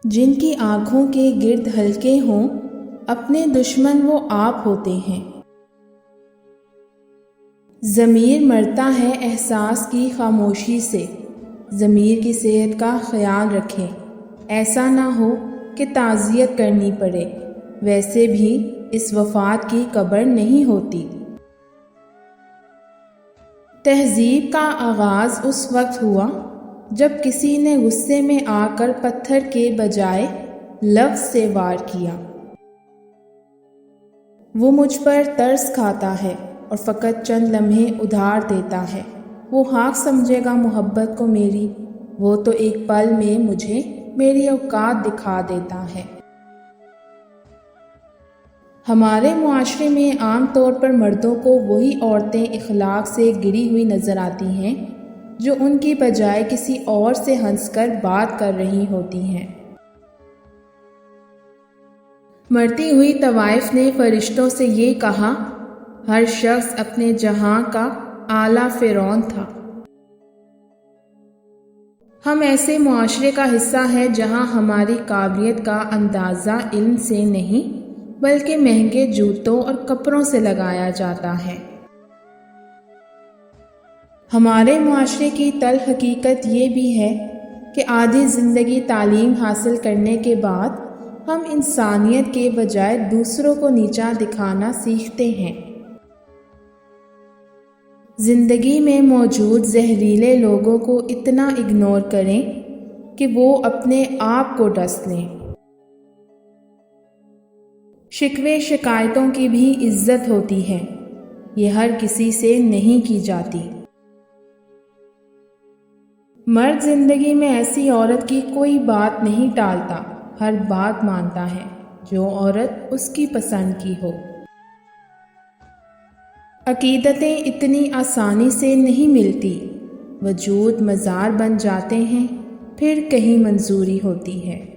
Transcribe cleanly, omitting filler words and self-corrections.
جن کی آنکھوں کے گرد ہلکے ہوں اپنے دشمن وہ آپ ہوتے ہیں۔ ضمیر مرتا ہے احساس کی خاموشی سے، ضمیر کی صحت کا خیال رکھیں، ایسا نہ ہو کہ تعزیت کرنی پڑے، ویسے بھی اس وفات کی قبر نہیں ہوتی۔ تہذیب کا آغاز اس وقت ہوا جب کسی نے غصے میں آ کر پتھر کے بجائے لفظ سے وار کیا۔ وہ مجھ پر ترس کھاتا ہے اور فقط چند لمحے ادھار دیتا ہے، وہ حق سمجھے گا محبت کو میری، وہ تو ایک پل میں مجھے میری اوقات دکھا دیتا ہے۔ ہمارے معاشرے میں عام طور پر مردوں کو وہی عورتیں اخلاق سے گری ہوئی نظر آتی ہیں جو ان کی بجائے کسی اور سے ہنس کر بات کر رہی ہوتی ہیں۔ مرتی ہوئی طوائف نے فرشتوں سے یہ کہا، ہر شخص اپنے جہاں کا اعلیٰ فرعون تھا۔ ہم ایسے معاشرے کا حصہ ہیں جہاں ہماری قابلیت کا اندازہ علم سے نہیں بلکہ مہنگے جوتوں اور کپڑوں سے لگایا جاتا ہے۔ ہمارے معاشرے کی تلخ حقیقت یہ بھی ہے کہ آدھی زندگی تعلیم حاصل کرنے کے بعد ہم انسانیت کے بجائے دوسروں کو نیچا دکھانا سیکھتے ہیں۔ زندگی میں موجود زہریلے لوگوں کو اتنا اگنور کریں کہ وہ اپنے آپ کو ڈس لیں۔ شکوے شکایتوں کی بھی عزت ہوتی ہے، یہ ہر کسی سے نہیں کی جاتی۔ مرد زندگی میں ایسی عورت کی کوئی بات نہیں ٹالتا، ہر بات مانتا ہے جو عورت اس کی پسند کی ہو۔ عقیدتیں اتنی آسانی سے نہیں ملتی، وجود مزار بن جاتے ہیں، پھر کہیں منظوری ہوتی ہے۔